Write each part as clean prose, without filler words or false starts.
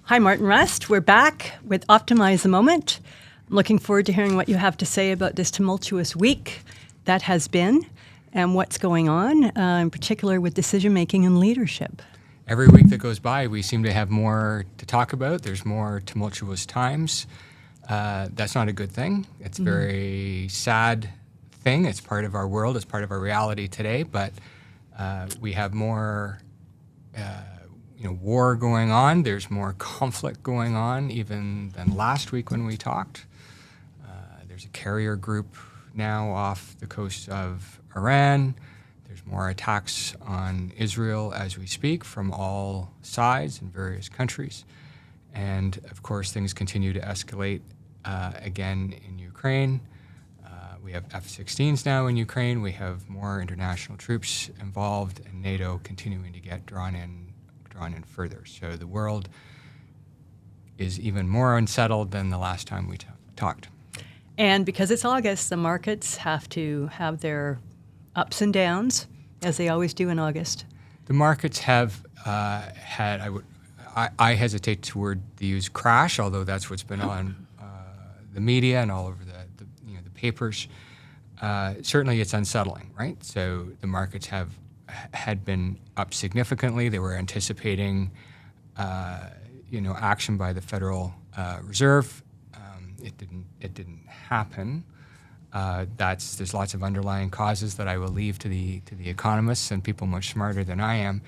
Hi, Martin Rust. We're back with Optimize the Moment. I'm looking forward to hearing what you have to say about this tumultuous week that has been and what's going on, in particular with decision-making and leadership. Every week that goes by, we seem to have more to talk about. There's more tumultuous times. That's not a good thing. It's a very sad thing. It's part of our world. It's part of our reality today. But we have more war going on. There's more conflict going on even than last week when we talked. There's a carrier group now off the coast of Iran. There's more attacks on Israel as we speak from all sides in various countries. And of course, things continue to escalate again in Ukraine. We have F-16s now in Ukraine. We have more international troops involved, and NATO continuing to get drawn in further. So the world is even more unsettled than the last time we talked. And because it's August, the markets have to have their ups and downs, as they always do in August. The markets have had, I hesitate to use crash, although that's what's been on the media and all over the papers. Certainly it's unsettling, right? So the markets had been up significantly. They were anticipating, action by the Federal Reserve. It didn't happen. There's lots of underlying causes that I will leave to the economists and people much smarter than I am.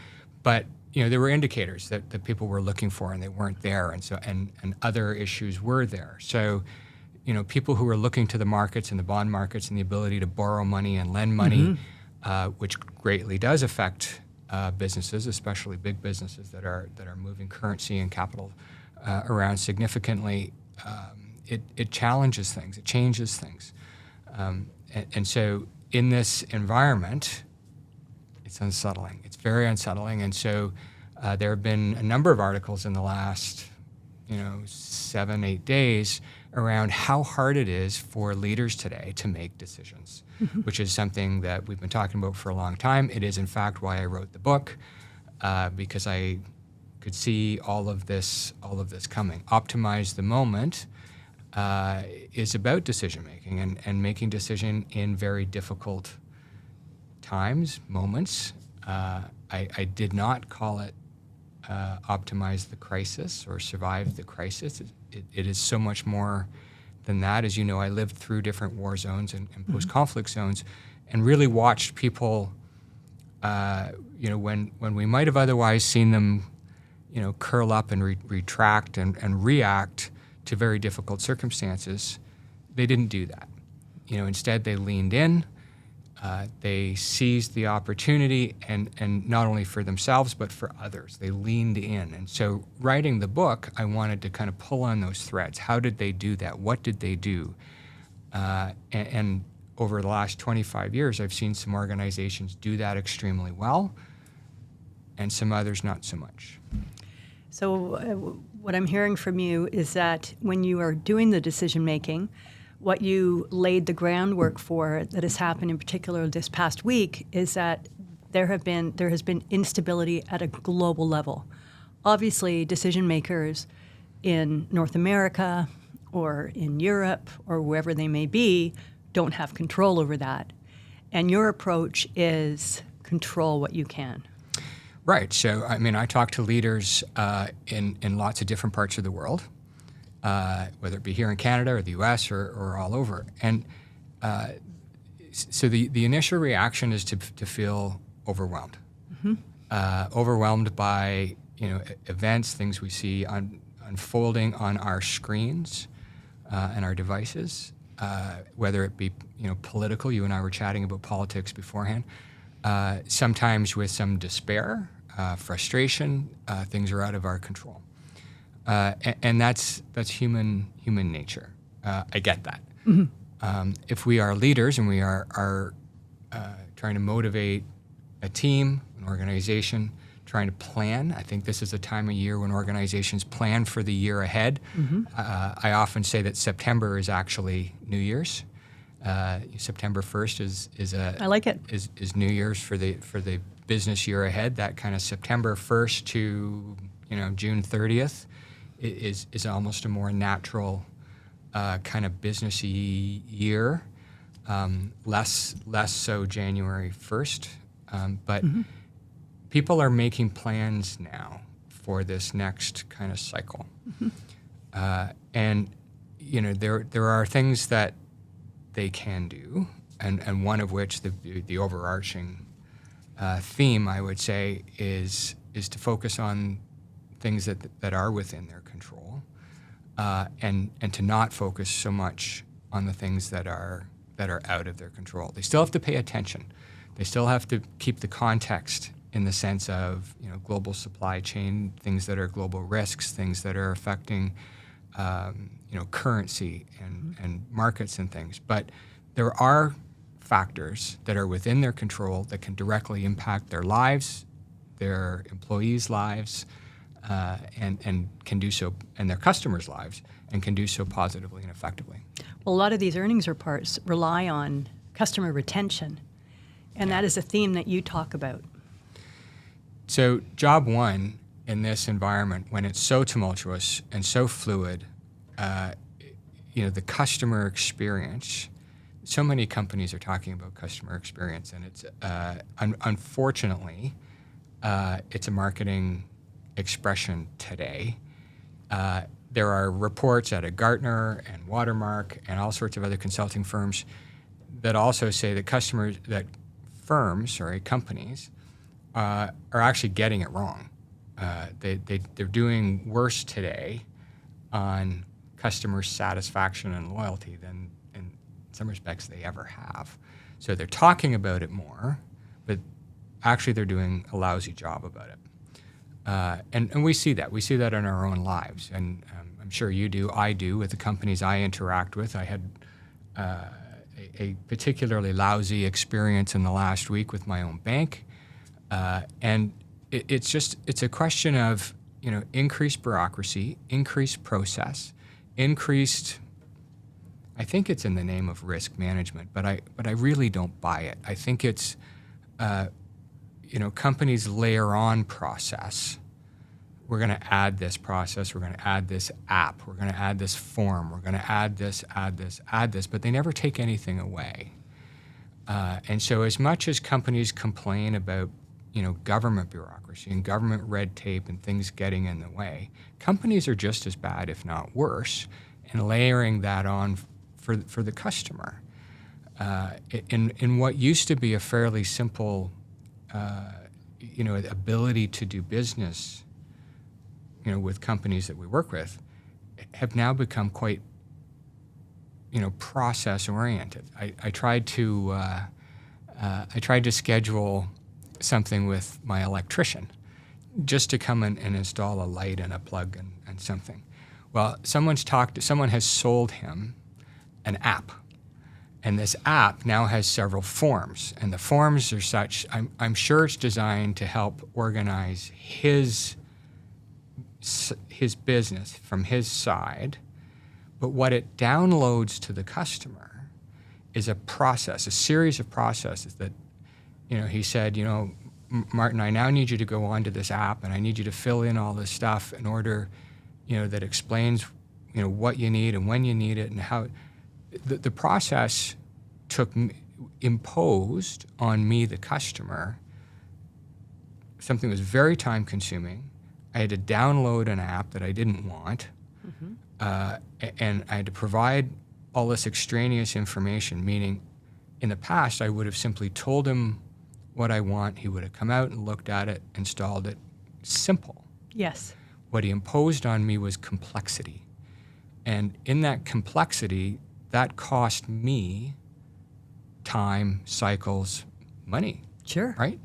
But there were indicators that people were looking for, and they weren't there, and so and other issues were there. So, people who are looking to the markets and the bond markets and the ability to borrow money and lend money. Which greatly does affect businesses, especially big businesses that are moving currency and capital around significantly. It challenges things. It changes things. And so in this environment, it's unsettling. It's very unsettling. And so there have been a number of articles in the last 7-8 days around how hard it is for leaders today to make decisions, which is something that we've been talking about for a long time. It is, in fact, why I wrote the book, because I could see all of this coming. Optimize the Moment is about decision making and making decision in very difficult times, moments. I did not call it optimize the crisis or survive the crisis. It is so much more than that. As you know, I lived through different war zones and post-conflict zones and really watched people, when we might have otherwise seen them, curl up and retract and react to very difficult circumstances, they didn't do that. Instead they leaned in. They seized the opportunity, and not only for themselves, but for others. They leaned in. And so writing the book, I wanted to kind of pull on those threads. How did they do that? What did they do? And over the last 25 years, I've seen some organizations do that extremely well, and some others not so much. So what I'm hearing from you is that when you are doing the decision-making, what you laid the groundwork for that has happened in particular this past week is that there has been instability at a global level. Obviously, decision makers in North America or in Europe or wherever they may be don't have control over that. And your approach is control what you can. Right. So, I talk to leaders in lots of different parts of the world. Whether it be here in Canada or the U.S. or all over. And so the initial reaction is to feel overwhelmed. Overwhelmed by events, things we see unfolding on our screens and our devices, whether it be political. You and I were chatting about politics beforehand. Sometimes with some despair, frustration, things are out of our control. And that's human nature. I get that. If we are leaders and we are trying to motivate a team, an organization, trying to plan, I think this is a time of year when organizations plan for the year ahead. I often say that September is actually New Year's. September 1st is I like it. Is New Year's for the business year ahead. That kind of September 1st to June 30th is almost a more natural kind of businessy year, less so January 1st. But people are making plans now for this next kind of cycle. And, there are things that they can do, and one of which, the overarching theme, I would say, is to focus on things that are within their control, and to not focus so much on the things that are out of their control. They still have to pay attention. They still have to keep the context in the sense of global supply chain, things that are global risks, things that are affecting currency and markets and things. But there are factors that are within their control that can directly impact their lives, their employees' lives, and can do so, and their customers' lives, and can do so positively and effectively. Well, a lot of these earnings reports rely on customer retention, and that is a theme that you talk about. So job one in this environment, when it's so tumultuous and so fluid, the customer experience. So many companies are talking about customer experience, and it's unfortunately it's a marketing expression today. There are reports out of Gartner and Watermark and all sorts of other consulting firms that also say that companies are actually getting it wrong. They're doing worse today on customer satisfaction and loyalty than in some respects they ever have. So they're talking about it more, but actually they're doing a lousy job about it. And we see that. We see that in our own lives. And I'm sure you do, I do, with the companies I interact with. I had a particularly lousy experience in the last week with my own bank. And it's a question of, increased bureaucracy, increased process, increased, I think it's in the name of risk management, but I really don't buy it. I think it's, companies layer on process. We're going to add this process. We're going to add this app. We're going to add this form. We're going to add this, but they never take anything away. And so as much as companies complain about, government bureaucracy and government red tape and things getting in the way, companies are just as bad, if not worse, in layering that on for the customer. In what used to be a fairly simple, ability to do business, with companies that we work with, have now become quite, process oriented. I tried to schedule something with my electrician just to come in and install a light and a plug and something. Well, someone has sold him an app, and this app now has several forms, and the forms are such, I'm sure it's designed to help organize his business from his side, but what it downloads to the customer is a series of processes that, he said, Martin, I now need you to go onto this app, and I need you to fill in all this stuff in order, that explains, what you need and when you need it, and how the process imposed on me, the customer, something that was very time consuming. I had to download an app that I didn't want, and I had to provide all this extraneous information, meaning in the past I would have simply told him what I want. He would have come out and looked at it, installed it. Simple. Yes. What he imposed on me was complexity. And in that complexity, that cost me time, cycles, money. Sure. Right?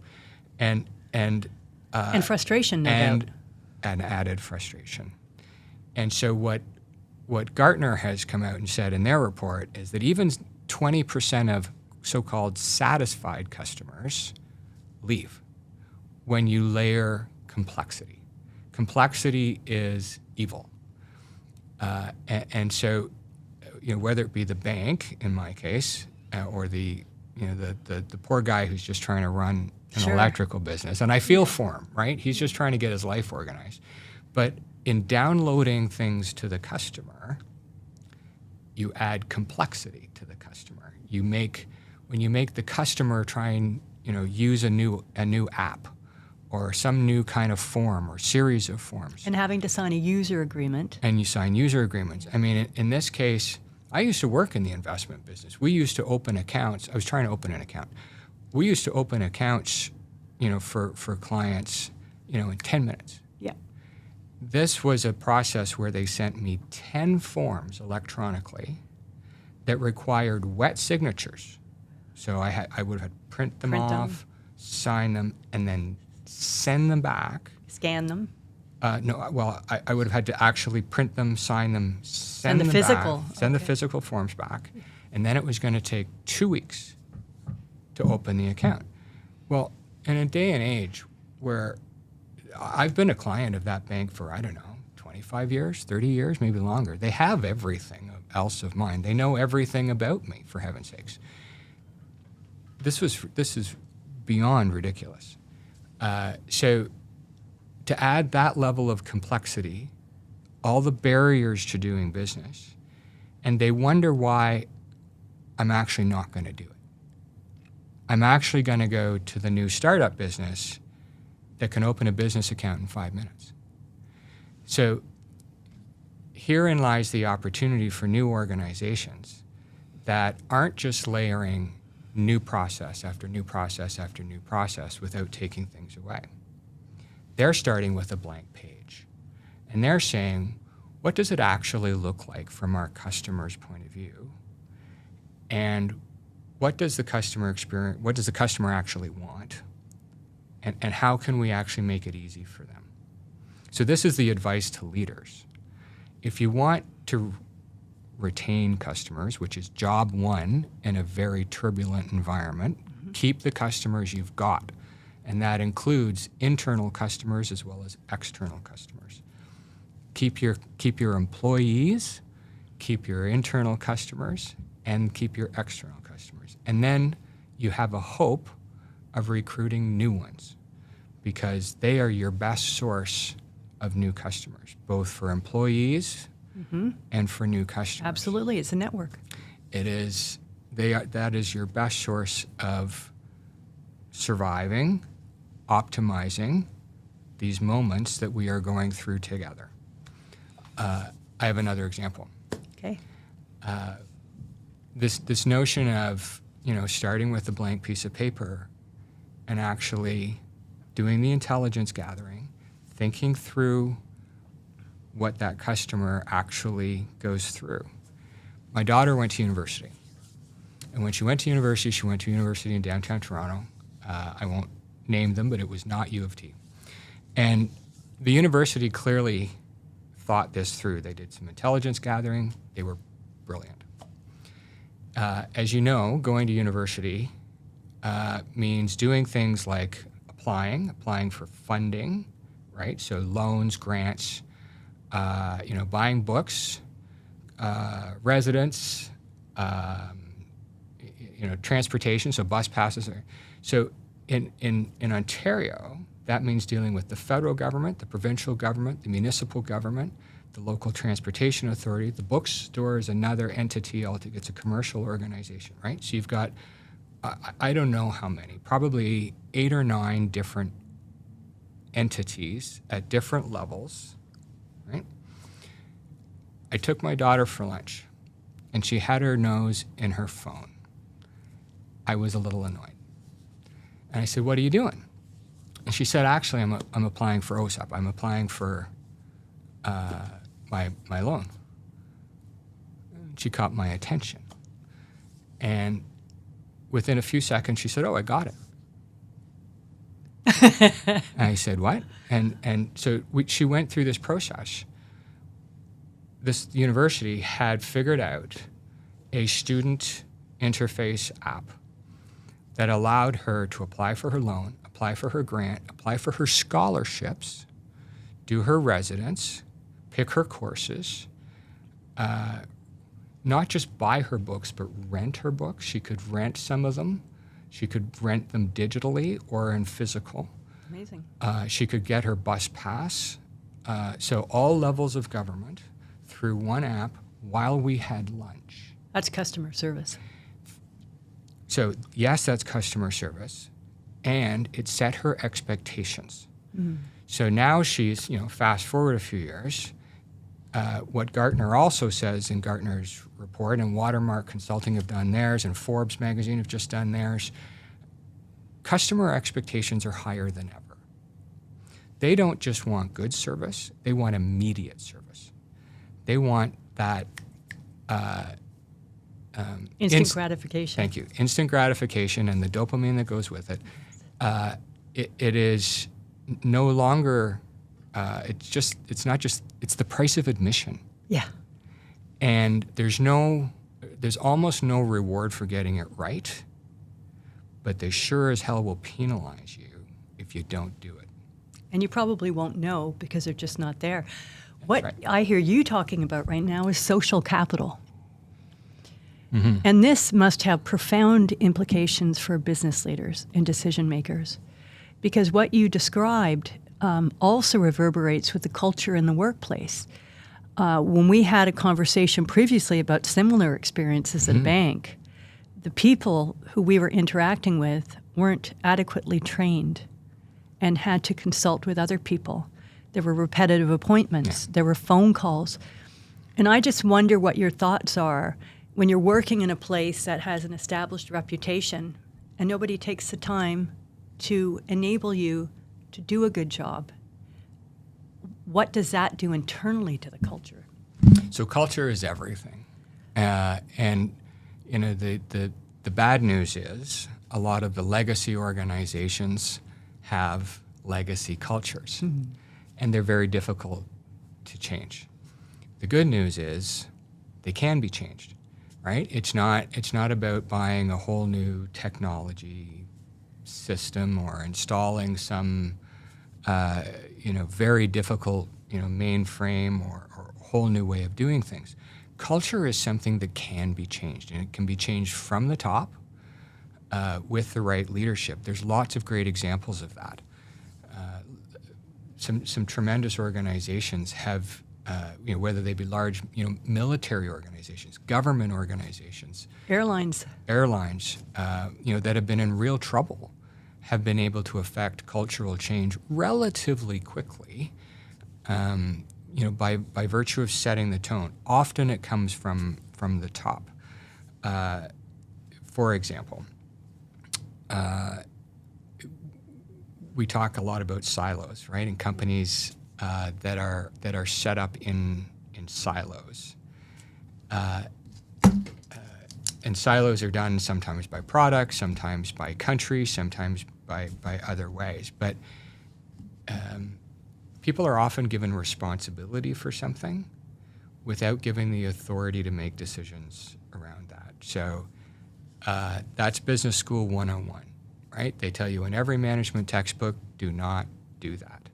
And frustration, no doubt. And added frustration. And so what Gartner has come out and said in their report is that even 20% of so-called satisfied customers leave when you layer complexity. Complexity is evil. And so, whether it be the bank, in my case, or the poor guy who's just trying to run an Sure. electrical business, and I feel for him, right? He's just trying to get his life organized. But in downloading things to the customer, you add complexity to the customer. When you make the customer try and use a new app or some new kind of form or series of forms. And having to sign a user agreement. And you sign user agreements. I mean, in this case, I used to work in the investment business. We used to open accounts. I was trying to open an account. We used to open accounts, for clients, in 10 minutes. Yeah. This was a process where they sent me 10 forms electronically that required wet signatures. So I would have to print them off, sign them, and then send them back. Scan them. No, well, I would have had to actually print them, sign them, send them physical. back, send the physical forms back, and then it was going to take 2 weeks to open the account. Well, in a day and age where I've been a client of that bank for, 25 years, 30 years, maybe longer. They have everything else of mine. They know everything about me, for heaven's sakes. This is beyond ridiculous. So to add that level of complexity, all the barriers to doing business, and they wonder why I'm actually not going to do it. I'm actually going to go to the new startup business that can open a business account in 5 minutes. So herein lies the opportunity for new organizations that aren't just layering new process after new process after new process without taking things away. They're starting with a blank page. And they're saying, what does it actually look like from our customer's point of view? And what does the customer experience, what does the customer actually want? And how can we actually make it easy for them? So this is the advice to leaders. If you want to retain customers, which is job one in a very turbulent environment, keep the customers you've got. And that includes internal customers as well as external customers. Keep your employees, keep your internal customers, and keep your external customers. And then you have a hope of recruiting new ones because they are your best source of new customers, both for employees and for new customers. Absolutely, it's a network. It is. That is your best source of surviving, optimizing these moments that we are going through together. I have another example. Okay. This notion of starting with a blank piece of paper and actually doing the intelligence gathering, thinking through what that customer actually goes through. My daughter went to university. And when she went to university in downtown Toronto. I won't name them, but it was not U of T. And the university clearly thought this through. They did some intelligence gathering. They were brilliant. As you know, going to university means doing things like applying for funding, right? So loans, grants, buying books, residence, transportation, so bus passes. So in Ontario, that means dealing with the federal government, the provincial government, the municipal government, the local transportation authority. The bookstore is another entity altogether. It's a commercial organization, right? So you've got, I don't know how many, probably 8 or 9 different entities at different levels, right? I took my daughter for lunch, and she had her nose in her phone. I was a little annoyed. And I said, "What are you doing?" And she said, "Actually, I'm applying for OSAP. I'm applying for my loan." She caught my attention. And within a few seconds, she said, "Oh, I got it." And I said, "What?" And so she went through this process. This university had figured out a student interface app that allowed her to apply for her loan, apply for her grant, apply for her scholarships, do her residence, pick her courses, not just buy her books, but rent her books. She could rent some of them. She could rent them digitally or in physical. Amazing. She could get her bus pass So all levels of government through one app while we had lunch. That's customer service. So yes, that's customer service, and it set her expectations. So now she's, fast forward a few years, what Gartner also says in Gartner's report, and Watermark Consulting have done theirs, and Forbes magazine have just done theirs, customer expectations are higher than ever. They don't just want good service, they want immediate service. They want that Instant gratification. Thank you. Instant gratification and the dopamine that goes with it. It is no longer, it's the price of admission. Yeah. And there's almost no reward for getting it right, but they sure as hell will penalize you if you don't do it. And you probably won't know because they're just not there. What right. I hear you talking about right now is social capital. Mm-hmm. And this must have profound implications for business leaders and decision makers, because what you described also reverberates with the culture in the workplace. When we had a conversation previously about similar experiences at a bank, the people who we were interacting with weren't adequately trained and had to consult with other people. There were repetitive appointments. There were phone calls. And I just wonder what your thoughts are when you're working in a place that has an established reputation and nobody takes the time to enable you to do a good job. What does that do internally to the culture? So culture is everything. And the bad news is a lot of the legacy organizations have legacy cultures, and they're very difficult to change. The good news is they can be changed, right? It's not about buying a whole new technology system or installing some very difficult mainframe or whole new way of doing things. Culture is something that can be changed, and it can be changed from the top with the right leadership. There's lots of great examples of that. Some tremendous organizations have, whether they be large, military organizations, government organizations, Airlines. that have been in real trouble, have been able to affect cultural change relatively quickly, by virtue of setting the tone. Often it comes from the top. For example, we talk a lot about silos, right? And companies that are set up in silos. And silos are done sometimes by product, sometimes by country, sometimes by other ways. But people are often given responsibility for something without giving the authority to make decisions around that. So that's Business School 101, right? They tell you in every management textbook, do not do that.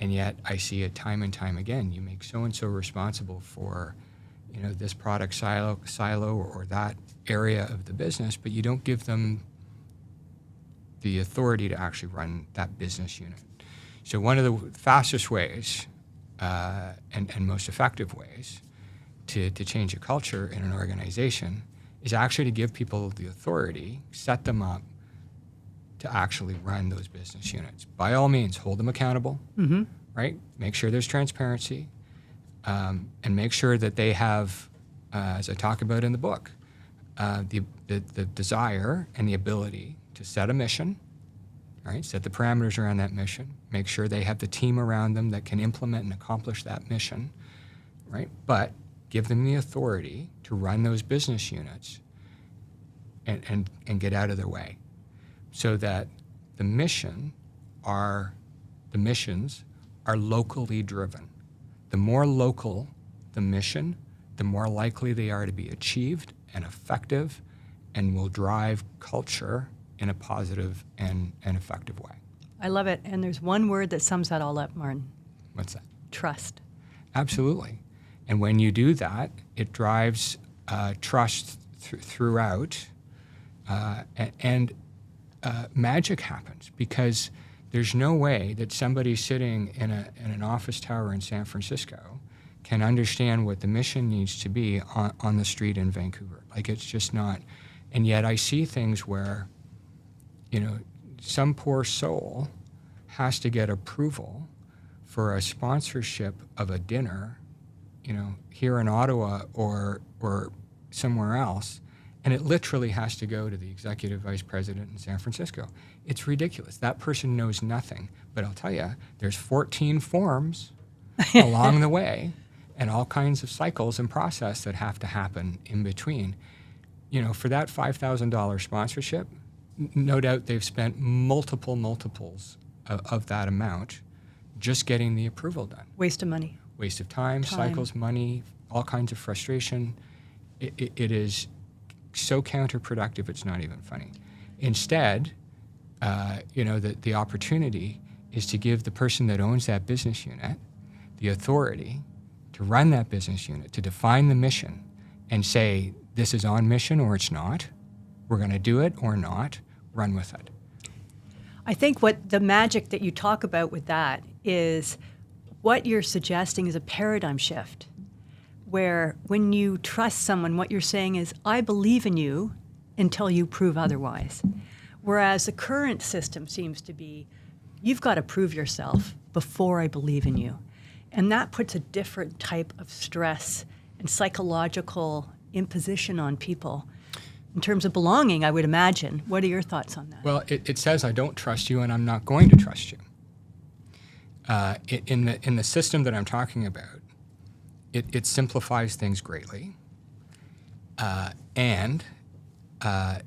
And yet I see it time and time again. You make so-and-so responsible for this product silo or that area of the business, but you don't give them the authority to actually run that business unit. So one of the fastest ways and most effective ways to change a culture in an organization is actually to give people the authority, set them up to actually run those business units. By all means, hold them accountable, right? Make sure there's transparency, and make sure that they have, as I talk about in the book, the desire and the ability to set a mission, right? Set the parameters around that mission. Make sure they have the team around them that can implement and accomplish that mission, right? But give them the authority to run those business units and get out of their way, so that the missions are locally driven. The more local the mission, the more likely they are to be achieved and effective, and will drive culture in a positive and effective way. I love it. And there's one word that sums that all up, Martin. What's that? Trust. Absolutely. And when you do that, it drives trust throughout, and magic happens, because there's no way that somebody sitting in an office tower in San Francisco can understand what the mission needs to be on the street in Vancouver. Like, it's just not. And yet I see things where, some poor soul has to get approval for a sponsorship of a dinner, here in Ottawa or somewhere else, and it literally has to go to the executive vice president in San Francisco. It's ridiculous. That person knows nothing. But I'll tell you, there's 14 forms along the way and all kinds of cycles and process that have to happen in between. For that $5,000 sponsorship, no doubt they've spent multiples of that amount just getting the approval done. Waste of money. Waste of time, cycles, money, all kinds of frustration. It is so counterproductive, it's not even funny. Instead, the opportunity is to give the person that owns that business unit the authority to run that business unit, to define the mission and say, this is on mission or it's not. We're going to do it or not. Run with it. I think what the magic that you talk about with that is what you're suggesting is a paradigm shift, where when you trust someone, what you're saying is, I believe in you until you prove otherwise. Whereas the current system seems to be, you've got to prove yourself before I believe in you. And that puts a different type of stress and psychological imposition on people. In terms of belonging, I would imagine. What are your thoughts on that? Well, it says I don't trust you and I'm not going to trust you. In the system that I'm talking about, it simplifies things greatly. And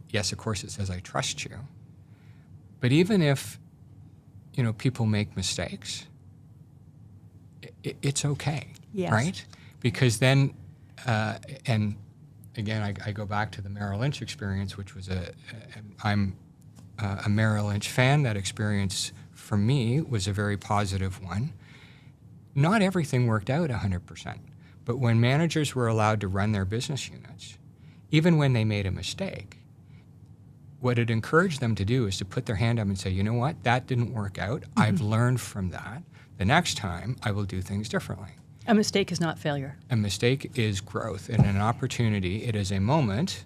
yes, of course, it says I trust you. But even if, people make mistakes, it's okay, yes. Right? Because then, and again, I go back to the Merrill Lynch experience, which was I'm a Merrill Lynch fan. That experience for me was a very positive one. Not everything worked out 100%, but when managers were allowed to run their business units, even when they made a mistake, what it encouraged them to do is to put their hand up and say, you know what, that didn't work out. Mm-hmm. I've learned from that. The next time I will do things differently. A mistake is not failure. A mistake is growth and an opportunity. It is a moment,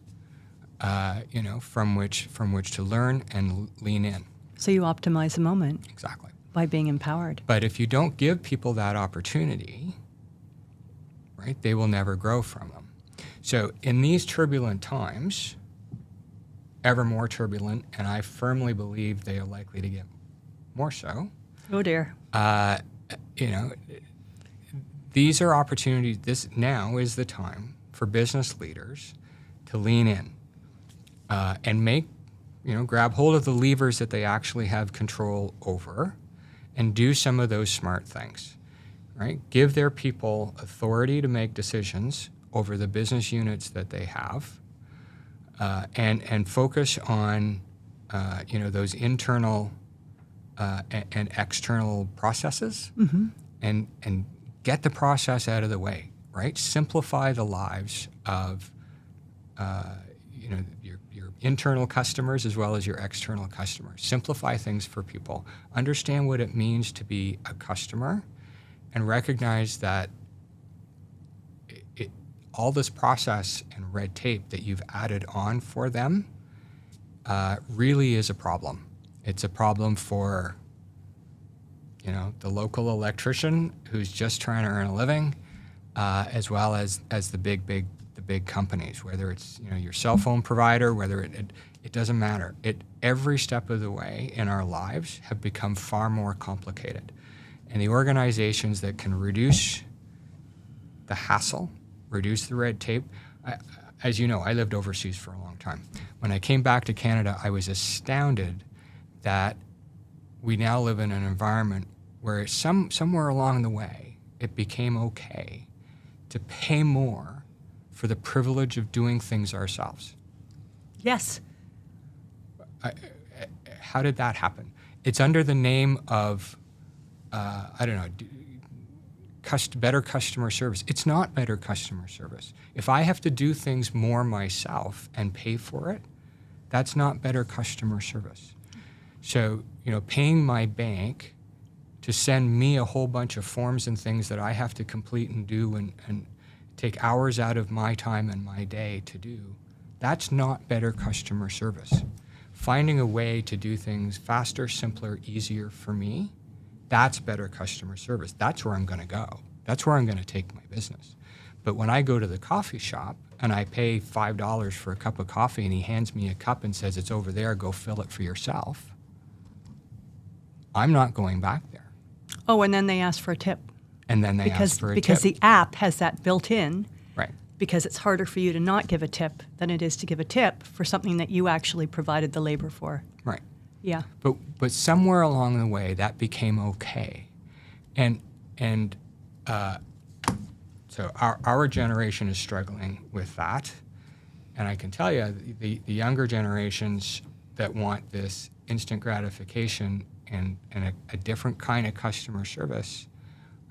from which to learn and lean in. So you optimize the moment. Exactly. By being empowered. But if you don't give people that opportunity, right, they will never grow from them. So in these turbulent times, ever more turbulent, and I firmly believe they are likely to get more so. Oh dear. These are opportunities. This now is the time for business leaders to lean in and make, grab hold of the levers that they actually have control over and do some of those smart things, right? Give their people authority to make decisions over the business units that they have and focus on, those internal and external processes mm-hmm. and get the process out of the way, right? Simplify the lives of, your internal customers as well as your external customers. Simplify things for people. Understand what it means to be a customer and recognize that all this process and red tape that you've added on for them really is a problem. It's a problem for the local electrician who's just trying to earn a living, as well as the big companies, whether it's your cell phone provider, whether it doesn't matter. Every step of the way in our lives have become far more complicated. And the organizations that can reduce the hassle, reduce the red tape, as you know, I lived overseas for a long time. When I came back to Canada, I was astounded that we now live in an environment where somewhere along the way, it became okay to pay more for the privilege of doing things ourselves. Yes. How did that happen? It's under the name of, better customer service. It's not better customer service. If I have to do things more myself and pay for it, that's not better customer service. So, paying my bank to send me a whole bunch of forms and things that I have to complete and do and take hours out of my time and my day to do, that's not better customer service. Finding a way to do things faster, simpler, easier for me, that's better customer service. That's where I'm going to go. That's where I'm going to take my business. But when I go to the coffee shop and I pay $5 for a cup of coffee and he hands me a cup and says, it's over there, go fill it for yourself, I'm not going back there. Oh, and then they ask for a tip. And then they ask for a because tip. the app has that built in. Right. Because it's harder for you to not give a tip than it is to give a tip for something that you actually provided the labor for. Right. Yeah. But somewhere along the way, that became okay. And so our generation is struggling with that. And I can tell you, the younger generations that want this instant gratification and a different kind of customer service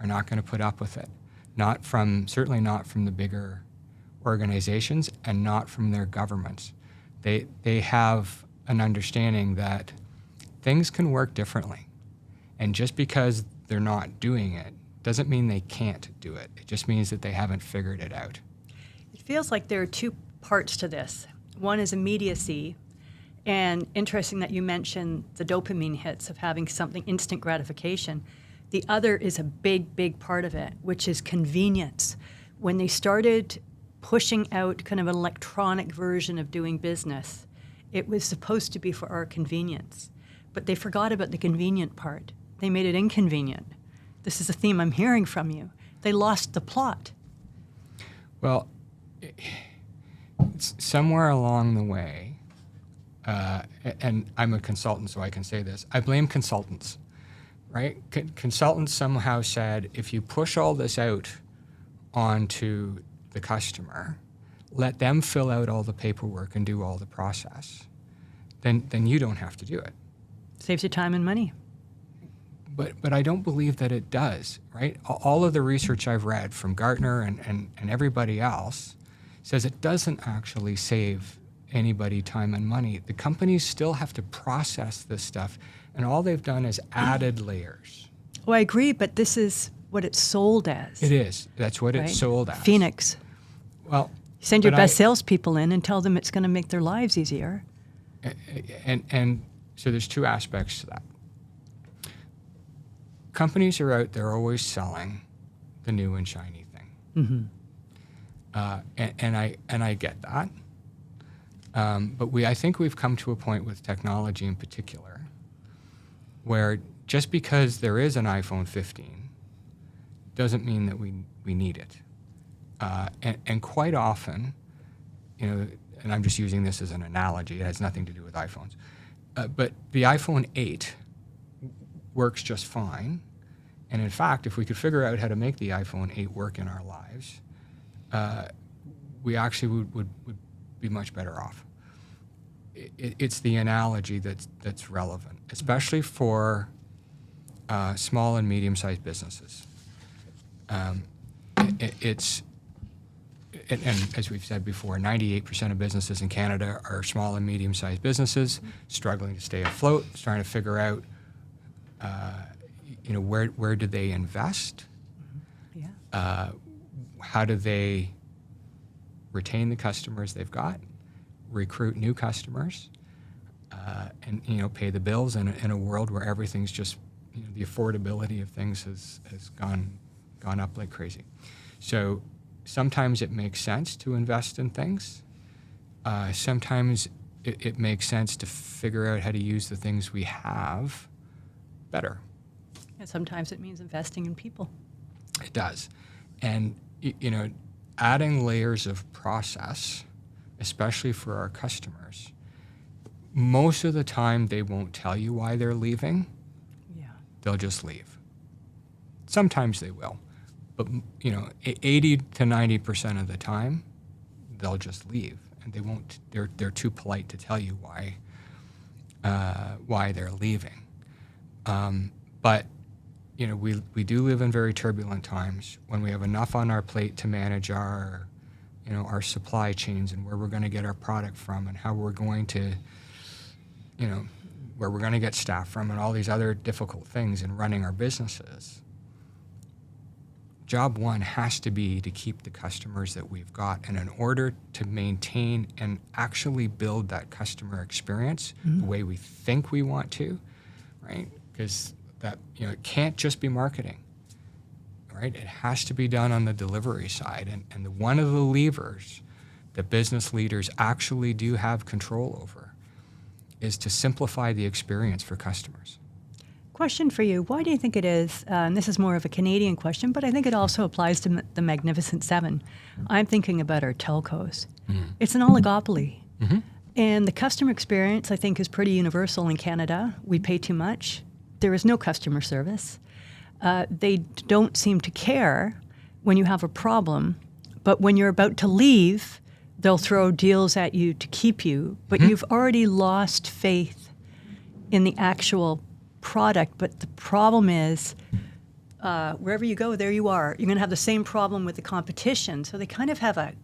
are not going to put up with it. Certainly not from the bigger organizations and not from their governments. They have an understanding that things can work differently. And just because they're not doing it doesn't mean they can't do it. It just means that they haven't figured it out. It feels like there are two parts to this. One is immediacy, and interesting that you mentioned the dopamine hits of having something instant gratification. The other is a big, big part of it, which is convenience. When they started pushing out kind of an electronic version of doing business, it was supposed to be for our convenience. But they forgot about the convenient part. They made it inconvenient. This is a theme I'm hearing from you. They lost the plot. Well, somewhere along the way, and I'm a consultant, so I can say this, I blame consultants, right? Consultants somehow said, if you push all this out onto the customer, let them fill out all the paperwork and do all the process, then you don't have to do it. Saves you time and money. But I don't believe that it does, right? All of the research I've read from Gartner and everybody else says it doesn't actually save anybody time and money. The companies still have to process this stuff, and all they've done is added layers. Oh, I agree, but this is what it's sold as. It is. That's what right? it's sold as. Phoenix. Well, you send your but best salespeople in and tell them it's going to make their lives easier. And so there's two aspects to that. Companies are out there always selling the new and shiny thing. Mm-hmm. And I get that. But I think we've come to a point with technology in particular where just because there is an iPhone 15 doesn't mean that we need it. And quite often, and I'm just using this as an analogy, it has nothing to do with iPhones, but the iPhone 8 works just fine. And in fact, if we could figure out how to make the iPhone 8 work in our lives, we actually would be much better off. It's the analogy that's relevant, especially for small and medium-sized businesses. And as we've said before, 98% of businesses in Canada are small and medium-sized businesses struggling to stay afloat, trying to figure out, where do they invest? Yeah. How do they retain the customers they've got, recruit new customers, and pay the bills in a world where everything's just the affordability of things has gone up like crazy. So sometimes it makes sense to invest in things. Sometimes it makes sense to figure out how to use the things we have better. And sometimes it means investing in people. It does. And, adding layers of process, especially for our customers, most of the time they won't tell you why they're leaving. Yeah. They'll just leave. Sometimes they will. But, 80 to 90% of the time, they'll just leave. And they won't, they're too polite to tell you why they're leaving. But we do live in very turbulent times when we have enough on our plate to manage our supply chains and where we're going to get our product from and how we're going to, where we're going to get staff from, and all these other difficult things in running our businesses, job one has to be to keep the customers that we've got. And in order to maintain and actually build that customer experience the way we think we want to, right? Because that, it can't just be marketing, right? It has to be done on the delivery side. And one of the levers that business leaders actually do have control over is to simplify the experience for customers. Question for you. Why do you think it is, and this is more of a Canadian question, but I think it also applies to the Magnificent Seven. I'm thinking about our telcos. It's an oligopoly. And the customer experience, I think, is pretty universal in Canada. We pay too much. There is no customer service. They don't seem to care when you have a problem, but when you're about to leave, they'll throw deals at you to keep you, but you've already lost faith in the actual product. But the problem is, wherever you go, there you are. You're going to have the same problem with the competition. So they kind of have a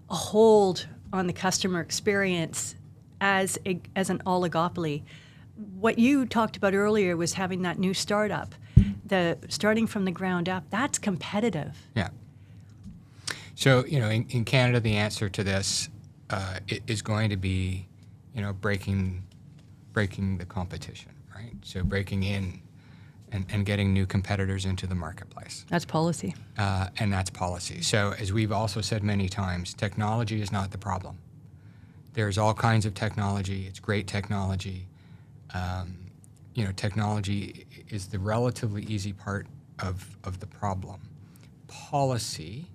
hold on the customer experience as an oligopoly. What you talked about earlier was having that new startup, the starting from the ground up. That's competitive. Yeah. So, in Canada, the answer to this is going to be, breaking the competition, right? So breaking in and getting new competitors into the marketplace. That's policy. And that's policy. So as we've also said many times, technology is not the problem. There's all kinds of technology. It's great technology. Technology is the relatively easy part of the problem. Policy,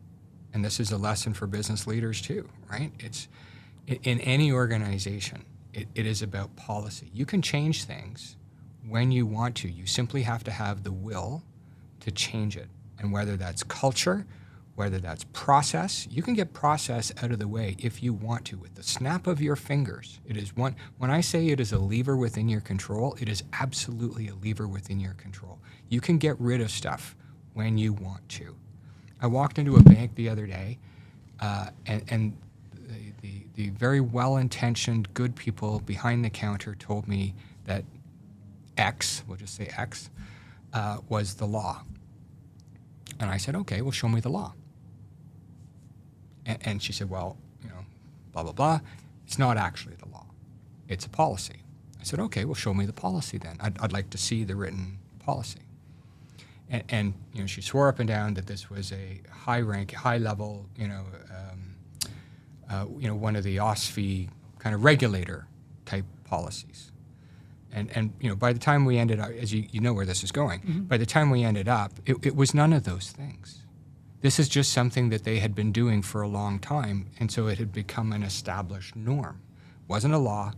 and this is a lesson for business leaders too, right? It's in any organization, it is about policy. You can change things when you want to. You simply have to have the will to change it. And whether that's culture, whether that's process, you can get process out of the way if you want to. With the snap of your fingers, it is when I say it is a lever within your control, it is absolutely a lever within your control. You can get rid of stuff when you want to. I walked into a bank the other day, and the very well-intentioned, good people behind the counter told me that X, we'll just say X, was the law. And I said, okay, well, show me the law. And she said, well, blah, blah, blah. It's not actually the law. It's a policy. I said, okay, well, show me the policy then. I'd like to see the written policy. And she swore up and down that this was a high level, one of the OSFI kind of regulator type policies. And by the time we ended up, as you know where this is going, by the time we ended up, it was none of those things. This is just something that they had been doing for a long time, and so it had become an established norm. Wasn't a law,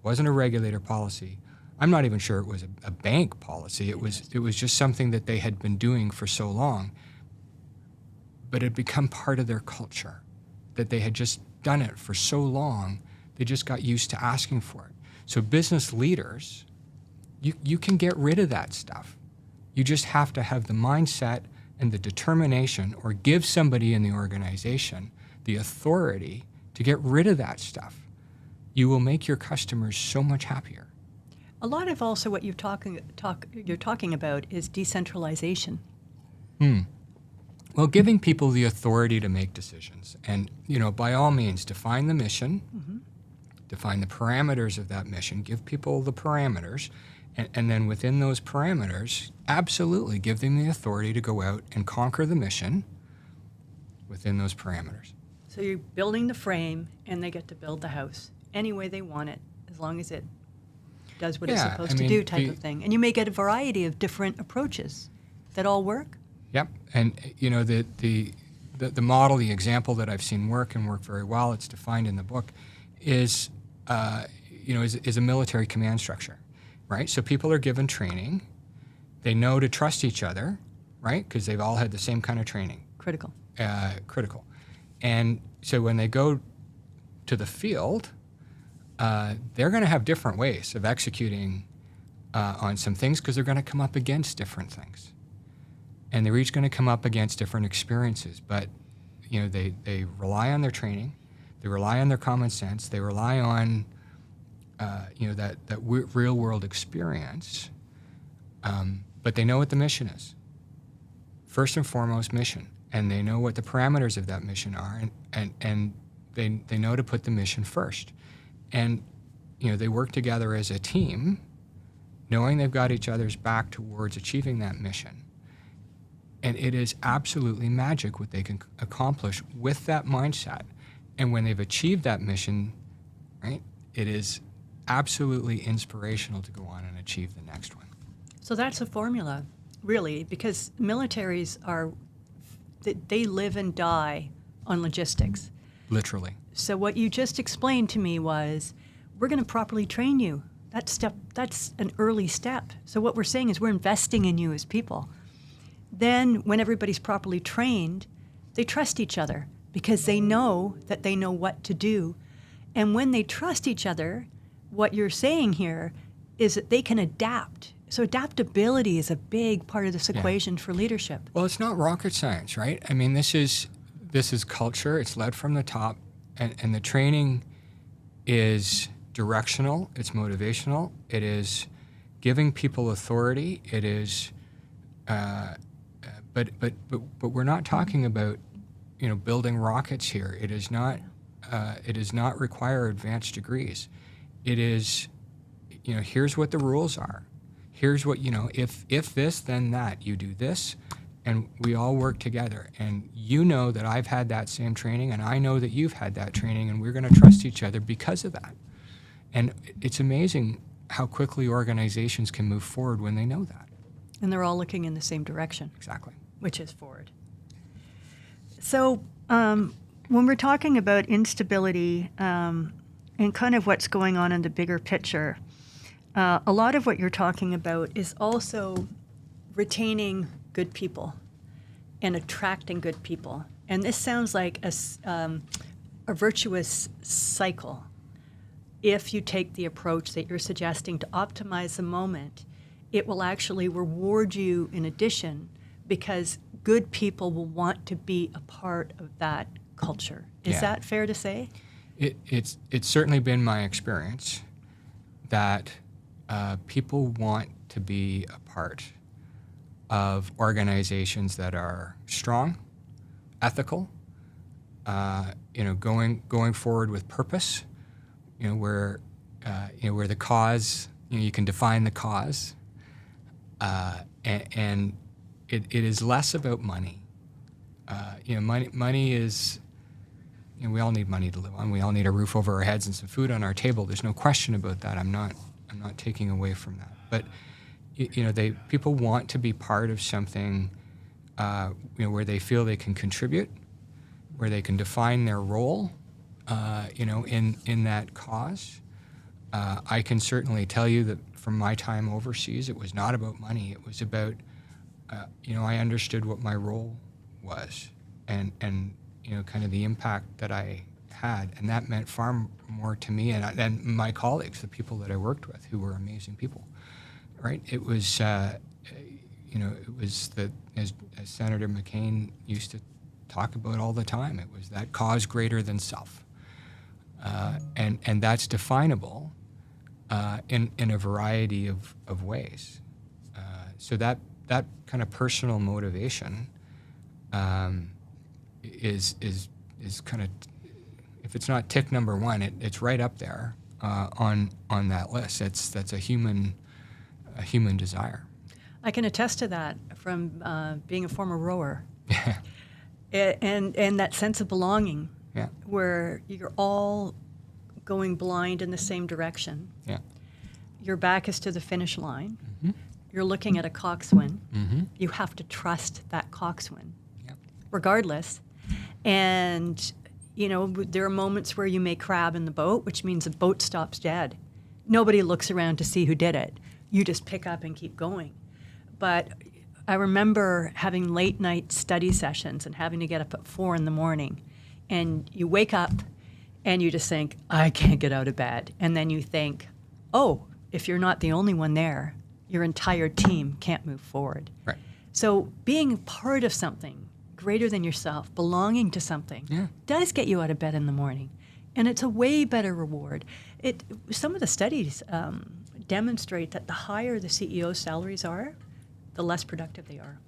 wasn't a regulator policy. I'm not even sure it was a bank policy. It was just something that they had been doing for so long, but it had become part of their culture, that they had just done it for so long, they just got used to asking for it. So business leaders, you can get rid of that stuff. You just have to have the mindset and the determination, or give somebody in the organization the authority to get rid of that stuff. You will make your customers so much happier. A lot of also what you're talking about is decentralization. Well, giving people the authority to make decisions, and by all means, define the mission, define the parameters of that mission, give people the parameters, and then within those parameters, absolutely give them the authority to go out and conquer the mission within those parameters. So you're building the frame, and they get to build the house any way they want it, as long as it does what it's supposed to do, type of thing. And you may get a variety of different approaches that all work. Yep, and the model, the example that I've seen work and work very well, it's defined in the book, is a military command structure, right? So people are given training, they know to trust each other, right? Because they've all had the same kind of training. Critical. And so when they go to the field, they're going to have different ways of executing on some things, because they're going to come up against different things. And they're each going to come up against different experiences. But, they rely on their training, they rely on their common sense, they rely on, real world experience, but they know what the mission is. First and foremost, mission, and they know what the parameters of that mission are, and they know to put the mission first, and they work together as a team, knowing they've got each other's back towards achieving that mission. And it is absolutely magic what they can accomplish with that mindset. And when they've achieved that mission, right, it is absolutely inspirational to go on and achieve the next one. So that's a formula, really, because militaries they live and die on logistics. Literally. So what you just explained to me was, we're going to properly train you. That's an early step. So what we're saying is we're investing in you as people. Then when everybody's properly trained, they trust each other because they know that they know what to do. And when they trust each other, what you're saying here is that they can adapt. So adaptability is a big part of this equation for leadership. Well, it's not rocket science, right? I mean, this is culture. It's led from the top, and the training is directional. It's motivational. It is giving people authority. It is, but we're not talking about, building rockets here. It is not. It does not require advanced degrees. It is, here's what the rules are. Here's what, if this, then that. You do this, and we all work together. And that I've had that same training, and I know that you've had that training, and we're going to trust each other because of that. And it's amazing how quickly organizations can move forward when they know that. And they're all looking in the same direction. Exactly. Which is forward. So when we're talking about instability and kind of what's going on in the bigger picture, a lot of what you're talking about is also retaining good people and attracting good people. And this sounds like a virtuous cycle. If you take the approach that you're suggesting to optimize the moment, it will actually reward you in addition, because good people will want to be a part of that culture. Is that fair to say? It's certainly been my experience that people want to be a part of organizations that are strong, ethical, going forward with purpose, where the cause, you can define the cause, and it is less about money. Money is, we all need money to live on. We all need a roof over our heads and some food on our table. There's no question about that. I'm not taking away from that. But people want to be part of something, where they feel they can contribute, where they can define their role, in that cause. I can certainly tell you that from my time overseas, it was not about money. It was about, I understood what my role was, and kind of the impact that I had, and that meant far more to me and my colleagues, the people that I worked with, who were amazing people. Right? It was, it was as Senator McCain used to talk about all the time. It was that cause greater than self, and that's definable in a variety of ways. So that kind of personal motivation is kind of, if it's not tick number one, it's right up there on that list. That's a human desire. I can attest to that from being a former rower. And that sense of belonging, where you're all going blind in the same direction. Yeah. Your back is to the finish line. Mm-hmm. You're looking at a coxswain. Mm-hmm. You have to trust that coxswain, Yep. regardless. And, there are moments where you may crab in the boat, which means the boat stops dead. Nobody looks around to see who did it. You just pick up and keep going. But I remember having late night study sessions and having to get up at 4 a.m. And you wake up and you just think, I can't get out of bed. And then you think, oh, if you're not the only one there, your entire team can't move forward. Right. So being part of something greater than yourself, belonging to something, does get you out of bed in the morning. And it's a way better reward. Some of the studies demonstrate that the higher the CEO's salaries are, the less productive they are.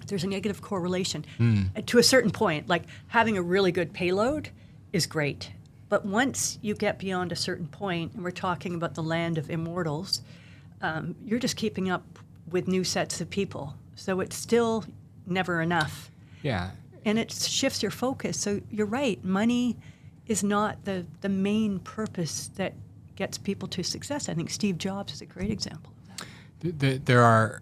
There's a negative correlation to a certain point. Like having a really good payload is great. But once you get beyond a certain point, and we're talking about the land of immortals, you're just keeping up with new sets of people. So it's still never enough. Yeah. And it shifts your focus. So you're right, money is not the main purpose that gets people to success. I think Steve Jobs is a great example of that. There are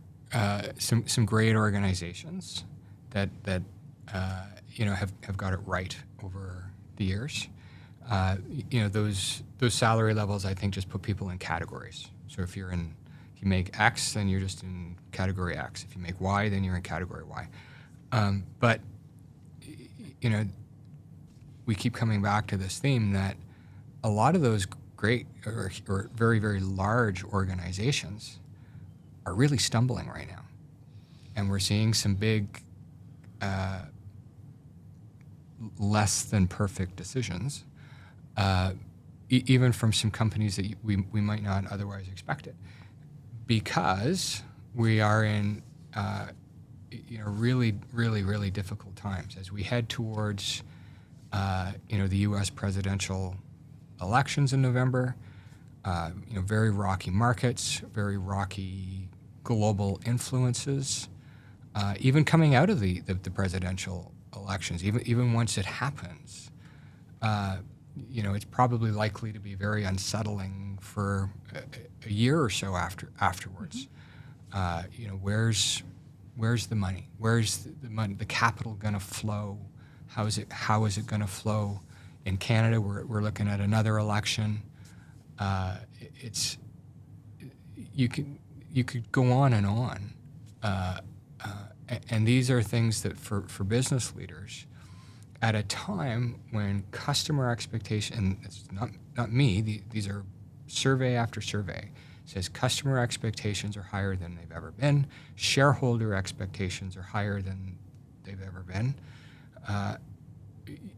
some great organizations that have got it right over the years. Those salary levels, I think, just put people in categories. So if you make X, then you're just in category X. If you make Y, then you're in category Y. But we keep coming back to this theme that a lot of those great or very, very large organizations are really stumbling right now. And we're seeing some big, less than perfect decisions, even from some companies that we might not otherwise expect it, because we are in really, really, really difficult times as we head towards the U.S. presidential elections in November. Very rocky markets, very rocky global influences. Even coming out of the presidential elections, even once it happens, it's probably likely to be very unsettling for a year or so afterwards. Where's the money? Where's the money? The capital going to flow? How is it going to flow? In Canada, we're looking at another election. You could go on and on, and these are things that for business leaders, at a time when customer expectation, and it's not me, these are survey after survey, says customer expectations are higher than they've ever been, shareholder expectations are higher than they've ever been.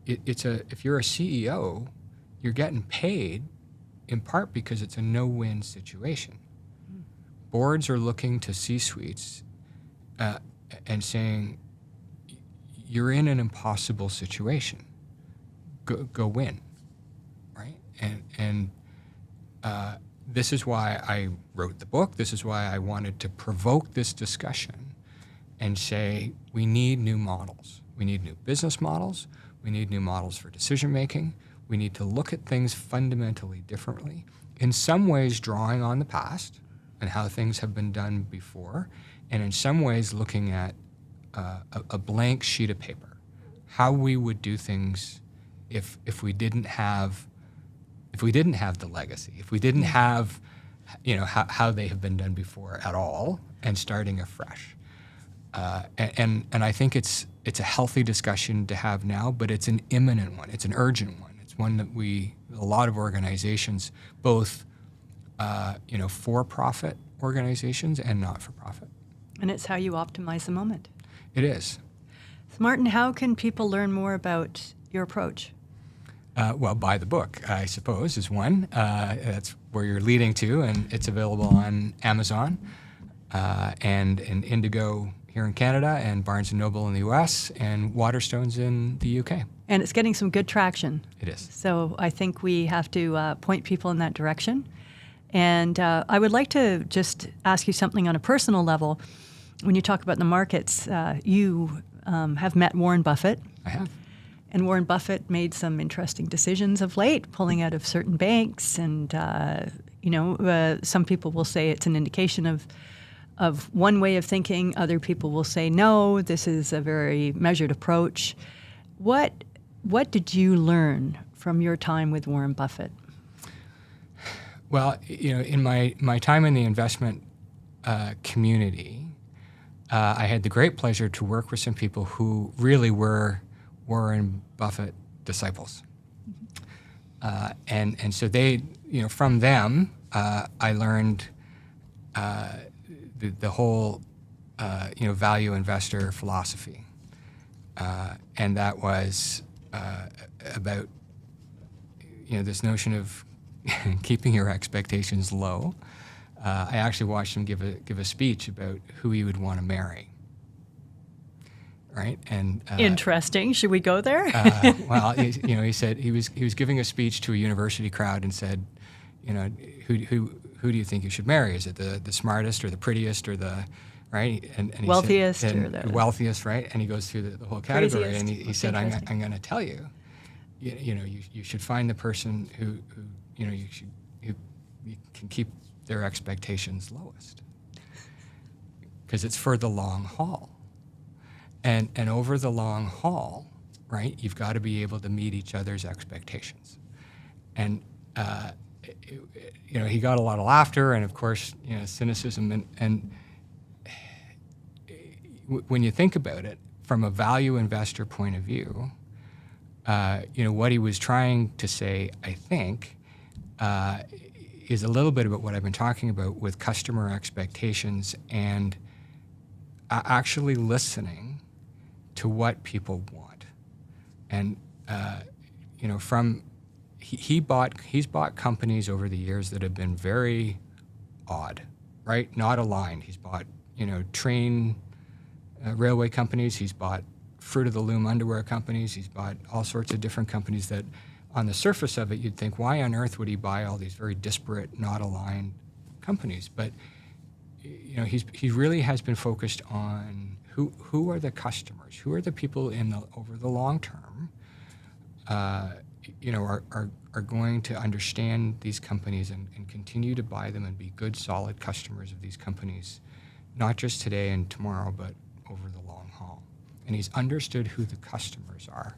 If you're a CEO, you're getting paid in part because it's a no-win situation. Boards are looking to C-suites and saying, you're in an impossible situation. Go win, right? And this is why I wrote the book. This is why I wanted to provoke this discussion and say we need new models. We need new business models. We need new models for decision making. We need to look at things fundamentally differently, in some ways drawing on the past and how things have been done before, and in some ways looking at a blank sheet of paper, how we would do things if we didn't have the legacy, if we didn't have how they have been done before at all, and starting afresh. And I think it's a healthy discussion to have now, but it's an imminent one. It's an urgent one. It's one that a lot of organizations, both for-profit organizations and not-for-profit. And it's how you optimize the moment. It is. So Martin, how can people learn more about your approach? Well, buy the book, I suppose, is one. That's where you're leading to, and it's available on Amazon and in Indigo here in Canada, and Barnes & Noble in the U.S., and Waterstones in the U.K. And it's getting some good traction. It is. So I think we have to point people in that direction. And I would like to just ask you something on a personal level. When you talk about the markets, you have met Warren Buffett. I have. And Warren Buffett made some interesting decisions of late, pulling out of certain banks. And, some people will say it's an indication of one way of thinking. Other people will say, no, this is a very measured approach. What did you learn from your time with Warren Buffett? Well, in my time in the investment community, I had the great pleasure to work with some people who really were Warren Buffett disciples. And so they, from them, I learned the whole, value investor philosophy. And that was about this notion of keeping your expectations low. I actually watched him give a speech about who he would want to marry. Right, and interesting. Should we go there? Well, he said he was giving a speech to a university crowd and said, who do you think you should marry? Is it the smartest or the prettiest or the right and he wealthiest said, or the wealthiest, right? And he goes through the whole category, craziest. and he said, I'm going to tell you, you should find the person who you can keep their expectations lowest, because it's for the long haul. And over the long haul, right, you've got to be able to meet each other's expectations. And, he got a lot of laughter and, of course, cynicism. And when you think about it, from a value investor point of view, what he was trying to say, I think, is a little bit about what I've been talking about with customer expectations and actually listening to what people want. And he's bought companies over the years that have been very odd, right? Not aligned. He's bought train railway companies. He's bought Fruit of the Loom underwear companies. He's bought all sorts of different companies that, on the surface of it, you'd think, why on earth would he buy all these very disparate, not aligned companies? But he really has been focused on who are the customers, who are the people over the long term, are going to understand these companies and continue to buy them and be good, solid customers of these companies, not just today and tomorrow, but over the long haul. And he's understood who the customers are,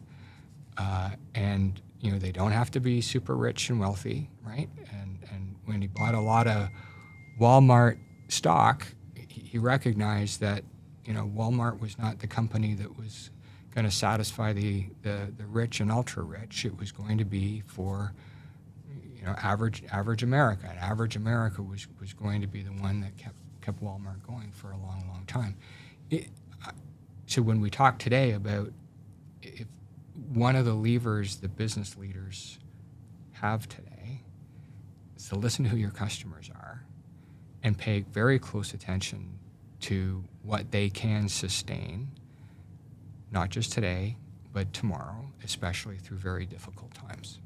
and they don't have to be super rich and wealthy, right? And when he bought a lot of Walmart stock, he recognized that Walmart was not the company that was going to satisfy the rich and ultra rich. It was going to be for average America, and average America was going to be the one that kept Walmart going for a long, long time. So when we talk today about if one of the levers that business leaders have today is to listen to who your customers are and pay very close attention to what they can sustain, not just today, but tomorrow, especially through very difficult times.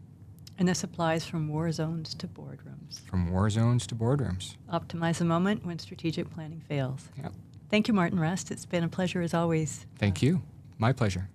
And this applies from war zones to boardrooms. From war zones to boardrooms. Optimize the moment when strategic planning fails. Yep. Thank you, Martin Rust. It's been a pleasure as always. Thank you. My pleasure.